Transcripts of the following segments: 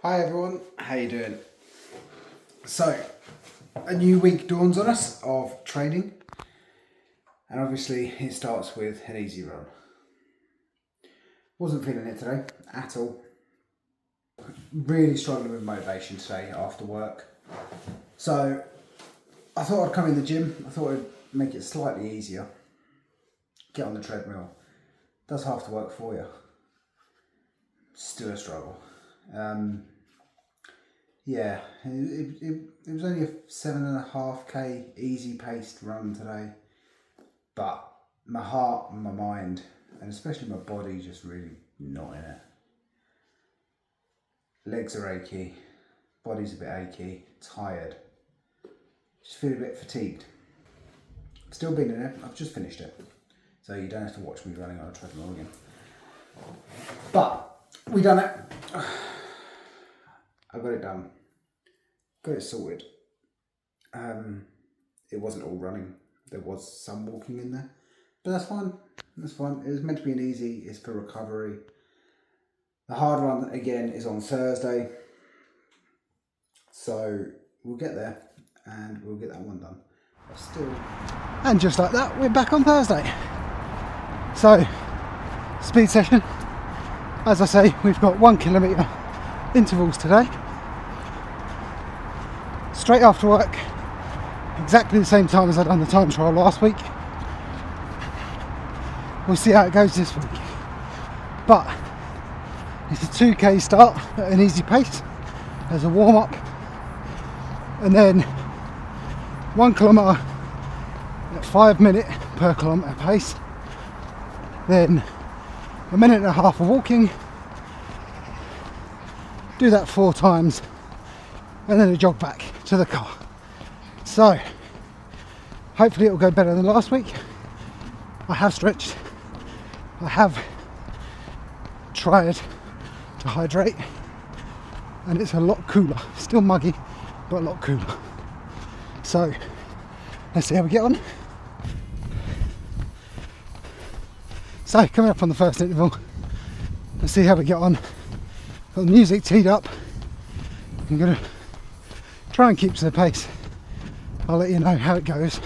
Hi everyone, how you doing? So, a new week dawns on us of training, and obviously it starts with an easy run. Wasn't feeling it today at all. Really struggling with motivation today after work. So, I thought I'd come in the gym. I thought I'd make it slightly easier. Get on the treadmill. Does half the work for you. Still a struggle. Yeah, it was only a 7.5k easy paced run today, but my heart and my mind, and especially my body, just really not in it. Legs are achy, body's a bit achy, tired, just feel a bit fatigued. Still been in it, I've just finished it, so you don't have to watch me running on a treadmill again. But we done it. I got it done. Got it sorted. It wasn't all running. There was some walking in there. But that's fine. That's fine. It was meant to be an easy. It's for recovery. The hard run, again, is on Thursday. So we'll get there and we'll get that one done. But still. And just like that, we're back on Thursday. So, speed session. As I say, we've got 1 kilometre intervals today. Straight after work, exactly the same time as I done the time trial last week. We'll see how it goes this week. But it's a 2k start at an easy pace as a warm up, and then 1 kilometre at 5 minute per kilometre pace, then 1.5 minutes of walking, do that 4 times, and then a jog back to the car. So hopefully it will go better than last week. I have stretched, I have tried to hydrate, and it's a lot cooler. Still muggy, but a lot cooler. So let's see how we get on. So coming up on the first interval, let's see how we get on. Got the music teed up. I'm gonna try and keep to the pace. I'll let you know how it goes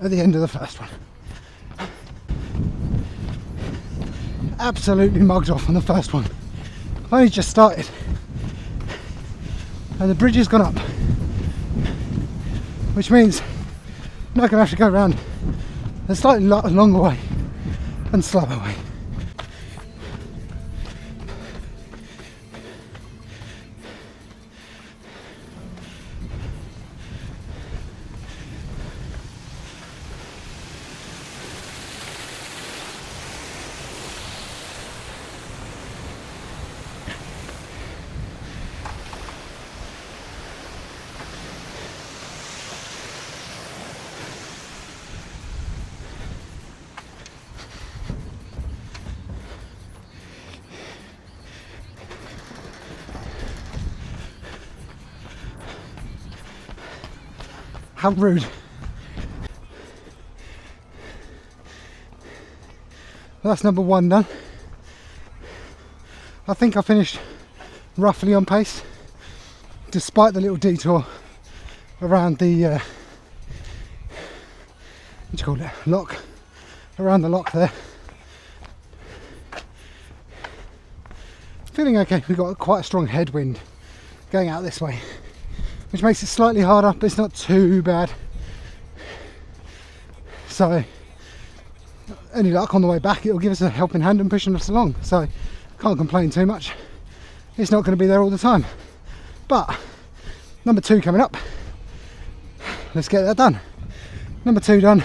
at the end of the first one. Absolutely mugged off on the first one. I've only just started and the bridge has gone up, which means I'm not going to have to go around a slightly longer way and slower way. How rude. That's number 1 done. I think I finished roughly on pace, despite the little detour around the what do you call it, lock, around the lock there. Feeling okay. We've got quite a strong headwind going out this way, which makes it slightly harder, but it's not too bad. So any luck on the way back, it'll give us a helping hand and pushing us along, so can't complain too much. It's not going to be there all the time, but number 2 coming up. Let's get that done. Number 2 done.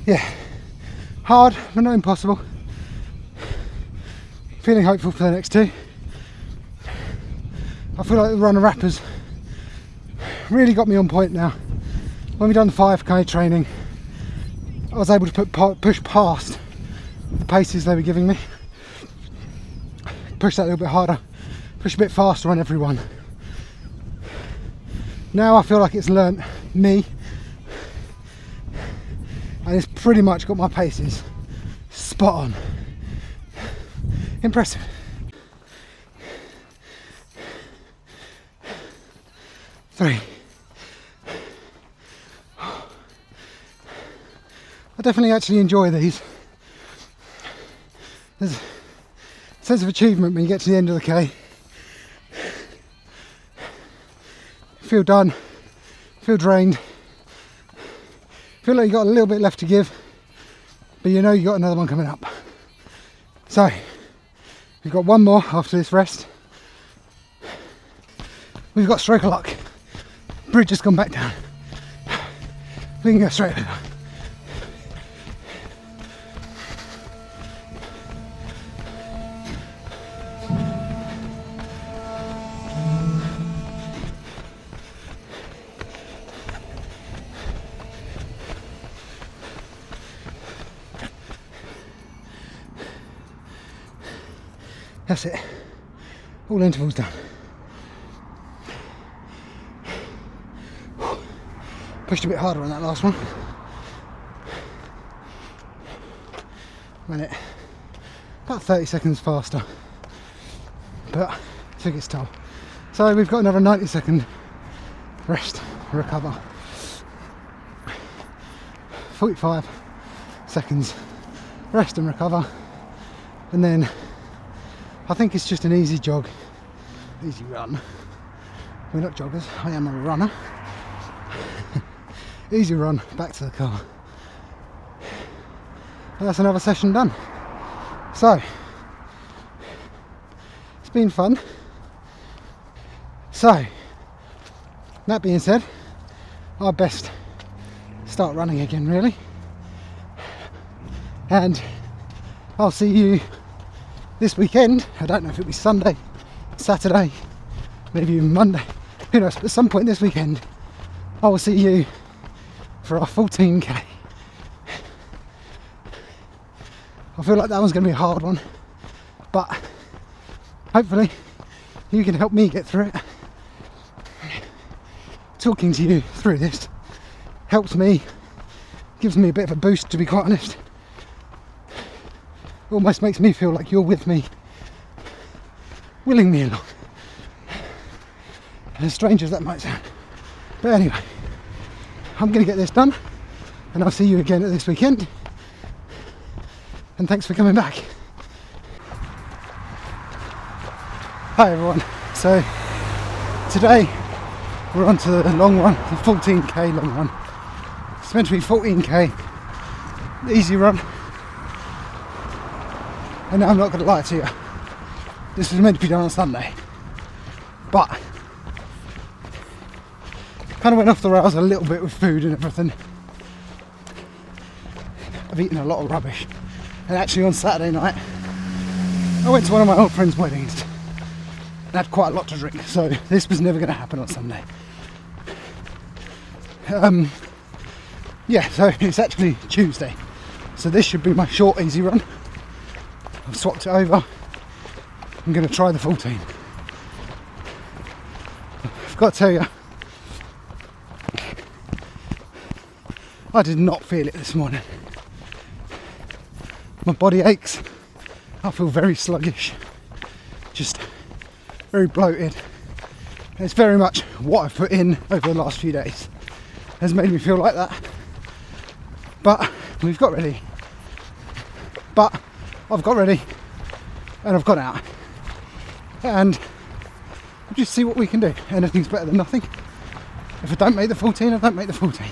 Yeah, hard but not impossible. Feeling hopeful for the next 2. I feel like the runner rappers really got me on point now. When we done the 5k training, I was able to push past the paces they were giving me. Push that a little bit harder, push a bit faster on everyone. Now I feel like it's learnt me, and it's pretty much got my paces spot on. impressive. Three. I definitely actually enjoy these. There's a sense of achievement when you get to the end of the K. Feel done, feel drained, feel like you've got a little bit left to give, but you know you've got another one coming up. So, we've got one more after this rest. We've got stroke of luck. Bridge has gone back down. We can go straight over. That's it. All intervals done. Pushed a bit harder on that last one. Went it about 30 seconds faster, but took its toll. So we've got another 90-second rest, recover. 45 seconds rest and recover, and then I think it's just an easy jog, easy run. We're not joggers, I am a runner. Easy run back to the car. And that's another session done. So, it's been fun. So, that being said, I best start running again, really. And I'll see you this weekend. I don't know if it'll be Sunday, Saturday, maybe even Monday, who knows, but at some point this weekend I will see you for our 14k. I feel like that one's going to be a hard one, but hopefully you can help me get through it. Talking to you through this helps me, gives me a bit of a boost, to be quite honest. Almost makes me feel like you're with me, willing me along. As strange as that might sound. But anyway, I'm going to get this done, and I'll see you again at this weekend. And thanks for coming back. Hi everyone. So today we're on to the long run, the 14k long run. It's meant to be 14k, easy run. And I'm not going to lie to you, this was meant to be done on Sunday, but kind of went off the rails a little bit with food and everything. I've eaten a lot of rubbish, and actually on Saturday night I went to one of my old friends' weddings and had quite a lot to drink, so this was never going to happen on Sunday. Yeah, so it's actually Tuesday, so this should be my short easy run. I've swapped it over. I'm going to try the 14. I've got to tell you, I did not feel it this morning. My body aches. I feel very sluggish, just very bloated. And it's very much what I've put in over the last few days has made me feel like that. But we've got ready. But I've got ready and I've gone out, and we'll just see what we can do. Anything's better than nothing. If I don't make the 14, I don't make the 14.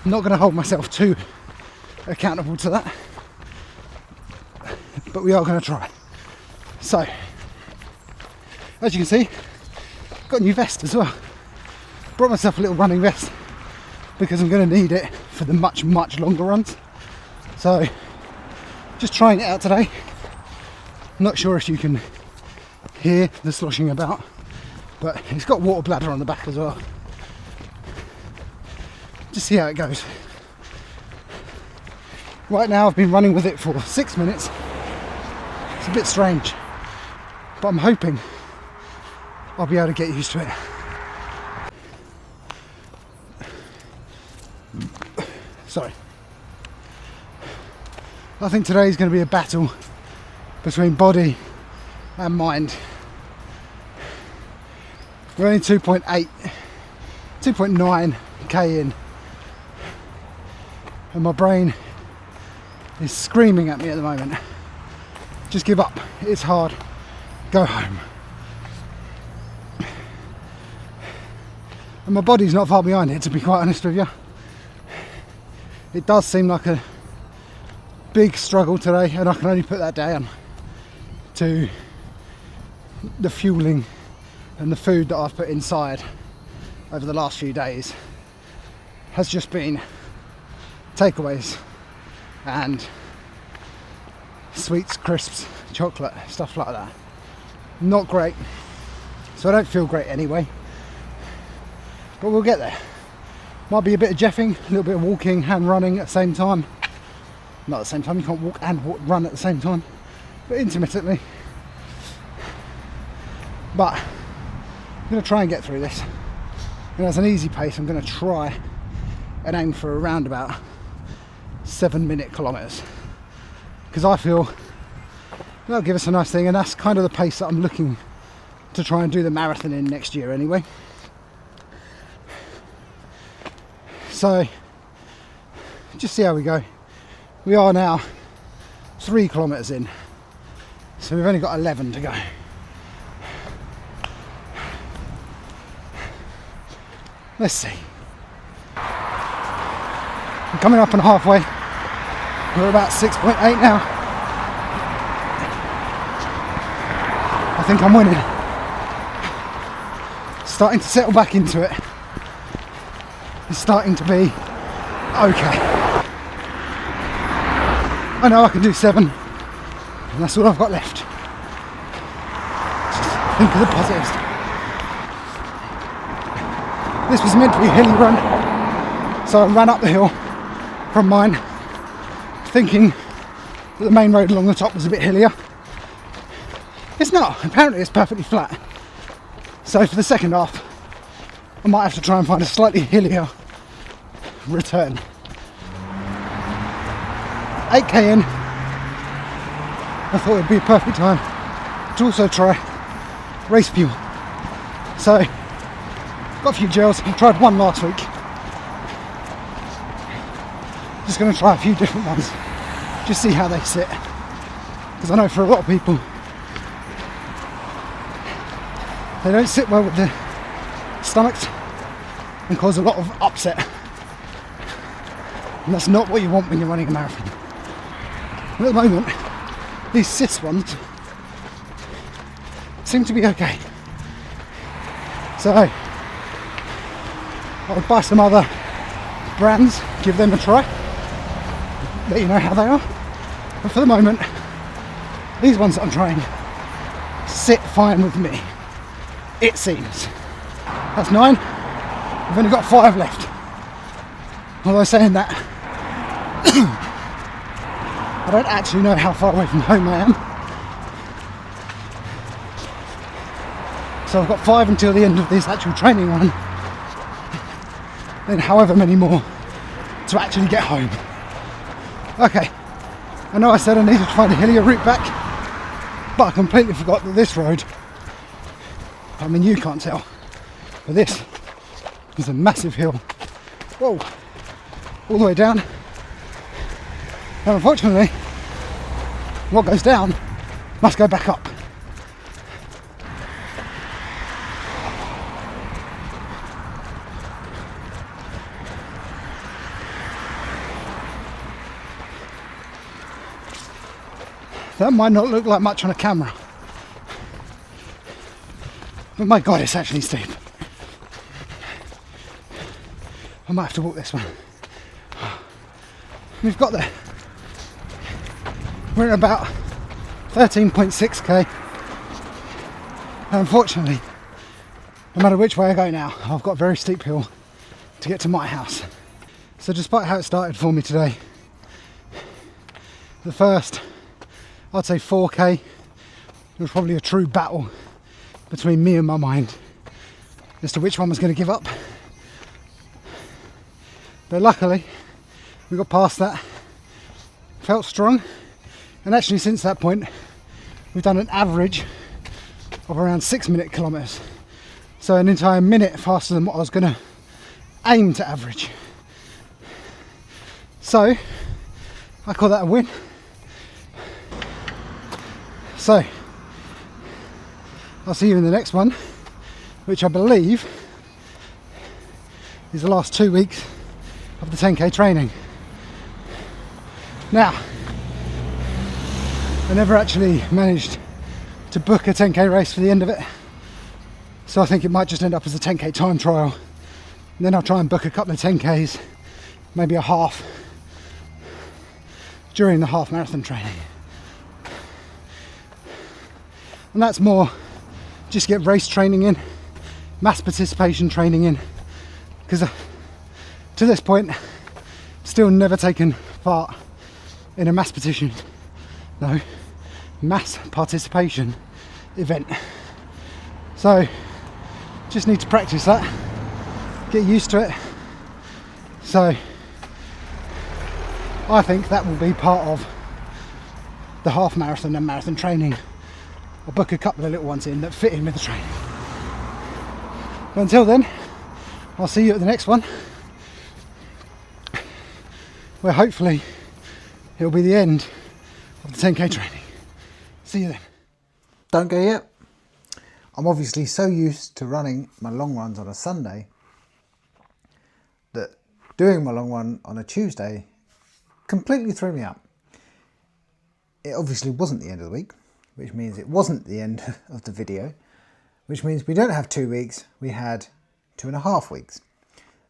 I'm not going to hold myself too accountable to that, but we are going to try. So, as you can see, got a new vest as well. Brought myself a little running vest because I'm going to need it for the much longer runs. So, just trying it out today. Not sure if you can hear the sloshing about, but it's got water bladder on the back as well. Just see how it goes. Right now I've been running with it for 6 minutes. It's a bit strange, but I'm hoping I'll be able to get used to it. Sorry. I think today is going to be a battle between body and mind. We're only 2.9k in, and my brain is screaming at me at the moment. Just give up, it's hard, go home. And my body's not far behind it, to be quite honest with you. It does seem like a big struggle today, and I can only put that down to the fueling and the food that I've put inside over the last few days has just been takeaways and sweets, crisps, chocolate, stuff like that. Not great, so I don't feel great anyway, but we'll get there. Might be a bit of jeffing, a little bit of walking and running at the same time. Not at the same time, you can't walk and run at the same time, but intermittently. But I'm going to try and get through this. And as an easy pace, I'm going to try and aim for around about 7-minute kilometres. Because I feel that'll give us a nice thing, and that's kind of the pace that I'm looking to try and do the marathon in next year anyway. So, just see how we go. We are now 3 kilometres in, so we've only got 11 to go. Let's see. I'm coming up on halfway. We're about 6.8 now. I think I'm winning. Starting to settle back into it. It's starting to be okay. I know I can do 7, and that's all I've got left. Just think of the positives. This was meant to be a hilly run, so I ran up the hill from mine, thinking that the main road along the top was a bit hillier. It's not, apparently it's perfectly flat. So for the second half, I might have to try and find a slightly hillier return. 8k in, I thought it would be a perfect time to also try race fuel. So, got a few gels. I tried one last week. Just going to try a few different ones, just see how they sit. Because I know for a lot of people, they don't sit well with their stomachs and cause a lot of upset. And that's not what you want when you're running a marathon. And at the moment, these cis ones seem to be okay. So I would buy some other brands, give them a try, let you know how they are. But for the moment, these ones that I'm trying sit fine with me, it seems. That's 9. I've only got 5 left. Although saying that, I don't actually know how far away from home I am. So I've got 5 until the end of this actual training run, then however many more to actually get home. Okay, I know I said I needed to find a hillier route back, but I completely forgot that this road, I mean you can't tell, but this is a massive hill. Whoa, all the way down. And unfortunately, what goes down must go back up. That might not look like much on a camera, but my God, it's actually steep. I might have to walk this one. We've got there. We're at about 13.6k. And unfortunately, no matter which way I go now, I've got a very steep hill to get to my house. So despite how it started for me today, the first, I'd say 4k, it was probably a true battle between me and my mind as to which one was going to give up. But luckily, we got past that, felt strong, and actually since that point, we've done an average of around 6-minute kilometres. So an entire minute faster than what I was going to aim to average. So I call that a win. So I'll see you in the next one, which I believe is the last 2 weeks of the 10k training. Now, I never actually managed to book a 10k race for the end of it, so I think it might just end up as a 10k time trial, and then I'll try and book a couple of 10ks, maybe a half, during the half marathon training. And that's more just get race training in, mass participation training in, because to this point still never taken part in a mass participation event. So just need to practice that, get used to it. So I think that will be part of the half marathon and marathon training. I'll book a couple of little ones in that fit in with the training. But until then, I'll see you at the next one, where hopefully it'll be the end of the 10k training. See you then. Don't go yet. I'm obviously so used to running my long runs on a Sunday that doing my long run on a Tuesday completely threw me up. It obviously wasn't the end of the week, which means it wasn't the end of the video, which means we don't have 2 weeks, we had 2.5 weeks.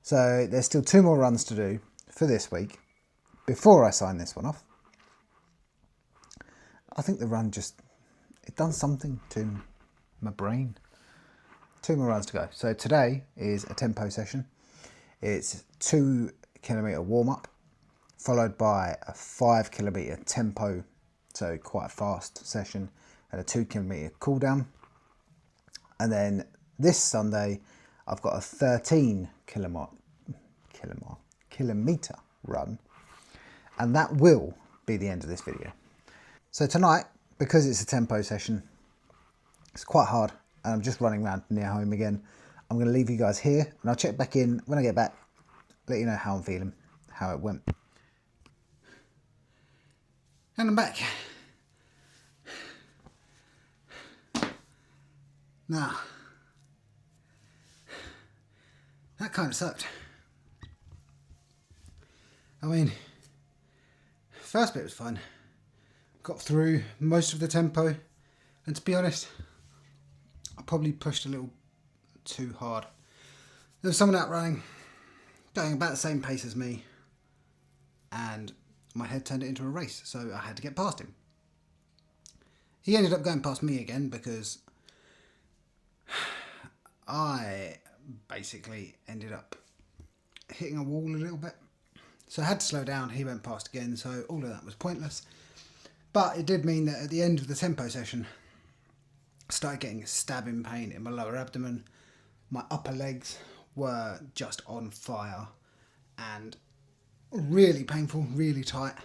So there's still 2 more runs to do for this week before I sign this one off. I think the run it done something to my brain. 2 more runs to go. So today is a tempo session. It's 2 kilometre warm-up, followed by a 5 kilometre tempo, so quite a fast session, and a 2 kilometre cool down. And then this Sunday I've got a 13 kilometre run, and that will be the end of this video. So tonight, because it's a tempo session, it's quite hard and I'm just running around near home again, I'm going to leave you guys here and I'll check back in when I get back, let you know how I'm feeling, how it went. And I'm back. Now, that kind of sucked. I mean, first bit was fun. Got through most of the tempo, and to be honest, I probably pushed a little too hard. There was someone out running, going about the same pace as me, and my head turned it into a race, so I had to get past him. He ended up going past me again because I basically ended up hitting a wall a little bit. So I had to slow down, he went past again, so all of that was pointless. But it did mean that at the end of the tempo session, I started getting a stabbing pain in my lower abdomen. My upper legs were just on fire and really painful, really tight.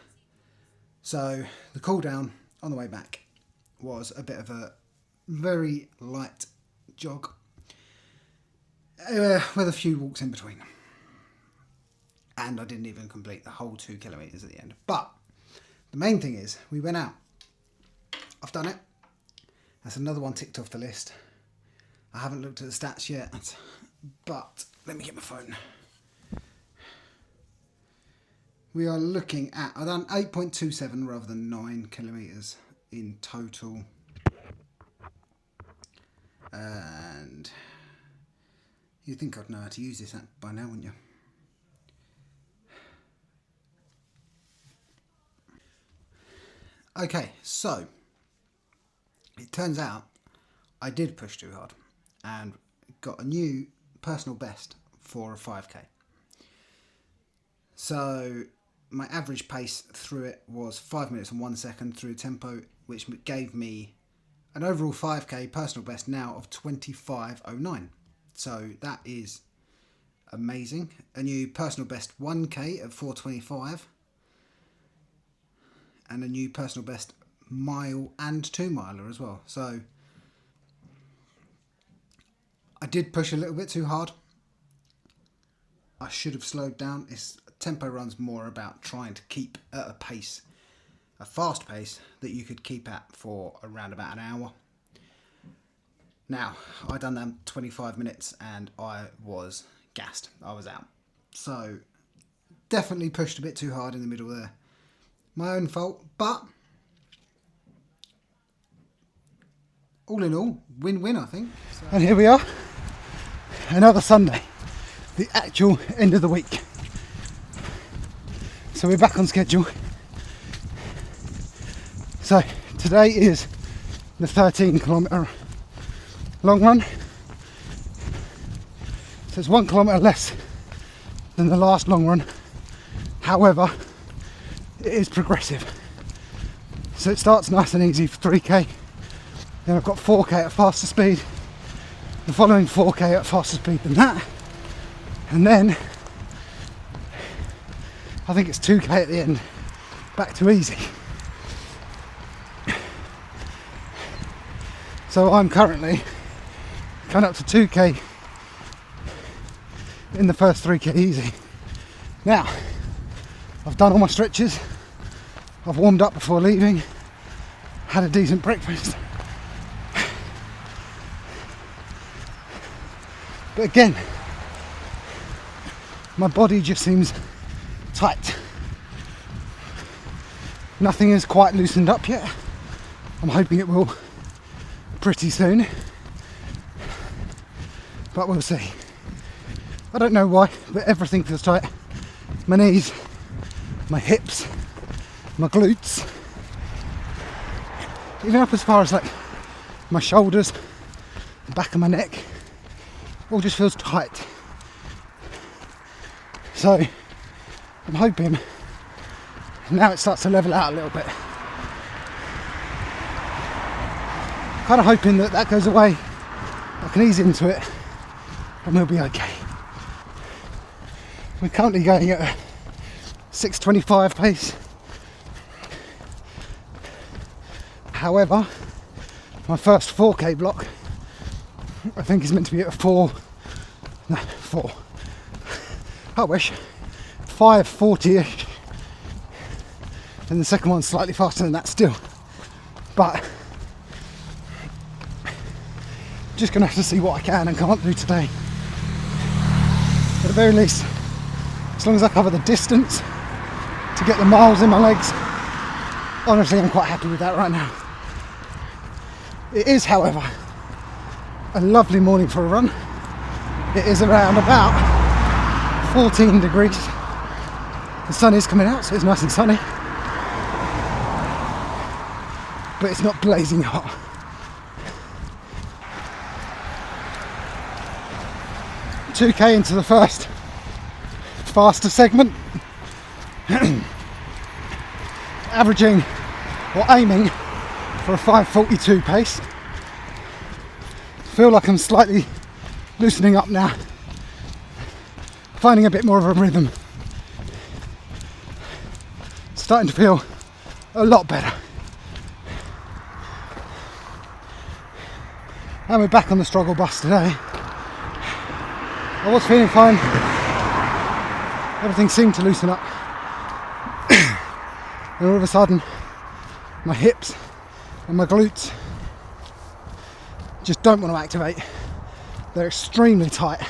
So the cool down on the way back was a bit of a very light jog with a few walks in between. And I didn't even complete the whole 2 kilometres at the end. But the main thing is, we went out. I've done it. That's another one ticked off the list. I haven't looked at the stats yet, but let me get my phone. We are looking at, I've done 8.27 rather than 9 kilometres in total. And you'd think I'd know how to use this app by now, wouldn't you? Okay, so it turns out I did push too hard and got a new personal best for a 5k. So my average pace through it was 5 minutes and 1 second through tempo, which gave me an overall 5k personal best now of 25:09. So that is amazing. A new personal best 1k of 4:25. And a new personal best mile and 2 miler as well. So I did push a little bit too hard. I should have slowed down. Tempo run's more about trying to keep at a pace, a fast pace that you could keep at for around about an hour. Now, I done that 25 minutes and I was gassed. I was out. So, definitely pushed a bit too hard in the middle there. My own fault, but all in all, win-win, I think. So. And here we are, another Sunday, the actual end of the week. So we're back on schedule. So today is the 13-kilometre long run. So it's 1 kilometre less than the last long run. However, it is progressive. So it starts nice and easy for 3k. Then I've got 4k at faster speed. The following 4k at faster speed than that. And then I think it's 2k at the end, back to easy. So I'm currently coming up to 2k in the first 3k easy. Now, I've done all my stretches, I've warmed up before leaving, had a decent breakfast. But again, my body just seems tight. Nothing is quite loosened up yet. I'm hoping it will pretty soon, but we'll see. I don't know why, but everything feels tight. My knees, my hips, my glutes, even up as far as like my shoulders, the back of my neck, all just feels tight. So I'm hoping now it starts to level out a little bit. Kind of hoping that goes away, I can ease into it and we'll be okay. We're currently going at a 6:25 pace. However, my first 4k block I think is meant to be at 4. I wish 5:40ish, and the second one's slightly faster than that still. But just gonna have to see what I can and can't do today. At the very least, as long as I cover the distance to get the miles in my legs, honestly I'm quite happy with that right now. It is, however, a lovely morning for a run. It is around about 14 degrees. The sun is coming out, so it's nice and sunny, but it's not blazing hot. "2k into the first faster segment, averaging or aiming for a 5:42 pace. Feel like I'm slightly loosening up now, finding a bit more of a rhythm. Starting to feel a lot better. And we're back on the struggle bus today. I was feeling fine. Everything seemed to loosen up. And all of a sudden, my hips and my glutes just don't want to activate. They're extremely tight.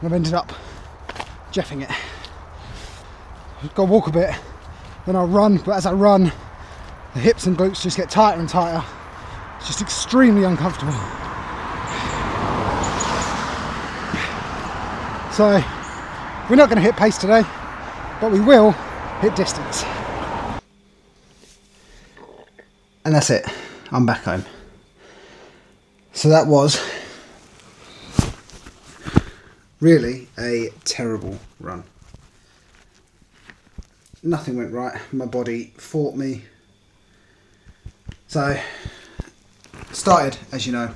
And I've ended up jeffing it. I've got to walk a bit, then I'll run, but as I run, the hips and glutes just get tighter and tighter. It's just extremely uncomfortable. So, we're not going to hit pace today, but we will hit distance. And that's it. I'm back home. So that was really a terrible run. Nothing went right. My body fought me. So, started, as you know,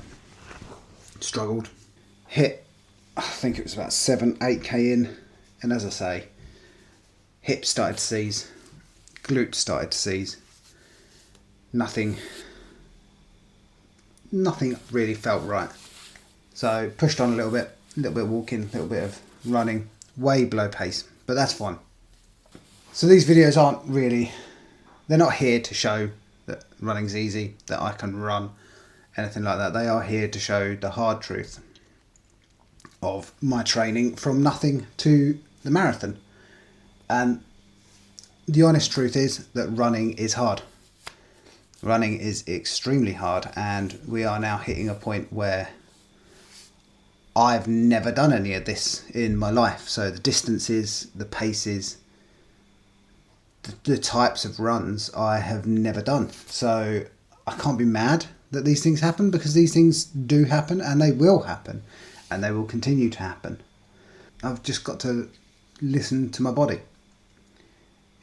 struggled. Hit, I think it was about 7, 8k in. And as I say, hips started to seize. glutes started to seize. Nothing really felt right. So pushed on a little bit of walking, a little bit of running, way below pace, but that's fine. So these videos aren't really, they're not here to show that running's easy, that I can run, anything like that. They are here to show the hard truth of my training from nothing to the marathon. And the honest truth is that running is hard. Running is extremely hard, and we are now hitting a point where I've never done any of this in my life. So the distances, the paces, the types of runs I have never done. So I can't be mad that these things happen, because these things do happen, and they will happen, and they will continue to happen. I've just got to listen to my body.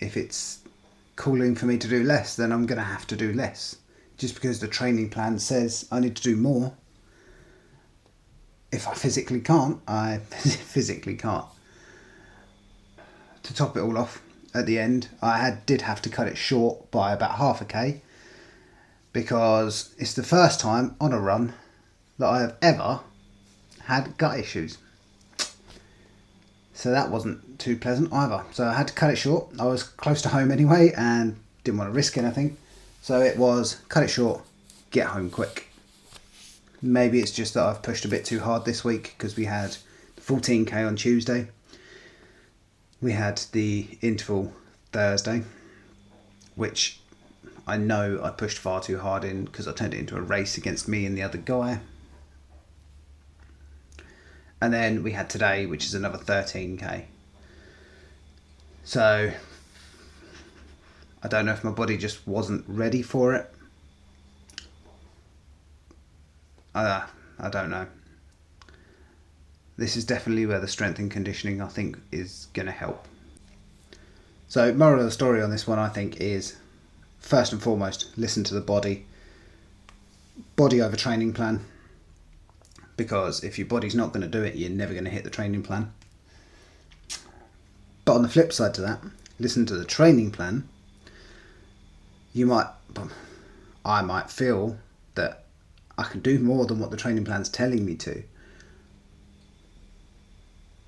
If it's calling for me to do less, then I'm going to have to do less. Just because the training plan says I need to do more, if I physically can't, I physically can't. To top it all off, at the end, I did have to cut it short by about half a K, because it's the first time on a run that I have ever had gut issues. So that wasn't too pleasant either. So I had to cut it short. I was close to home anyway and didn't want to risk anything. So it was cut it short, get home quick. Maybe it's just that I've pushed a bit too hard this week, because we had 14k on Tuesday. We had the interval Thursday, which I know I pushed far too hard in, because I turned it into a race against me and the other guy. And then we had today, which is another 13k. So I don't know if my body just wasn't ready for it. I don't know. This is definitely where the strength and conditioning, I think, is going to help. So moral of the story on this one, I think, is first and foremost, listen to the body. Body over training plan. Because if your body's not going to do it, you're never going to hit the training plan. But on the flip side to that, listen to the training plan. I might feel that I can do more than what the training plan's telling me to,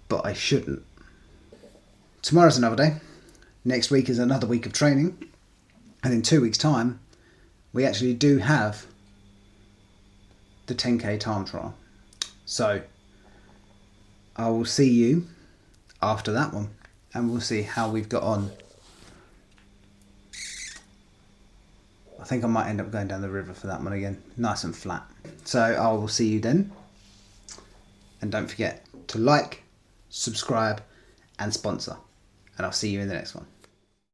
but I shouldn't. Tomorrow's another day. Next week is another week of training. And in 2 weeks' time, we actually do have the 10k time trial. So I will see you after that one, and we'll see how we've got on. I think I might end up going down the river for that one again, nice and flat. So I will see you then. And don't forget to like, subscribe and sponsor. And I'll see you in the next one.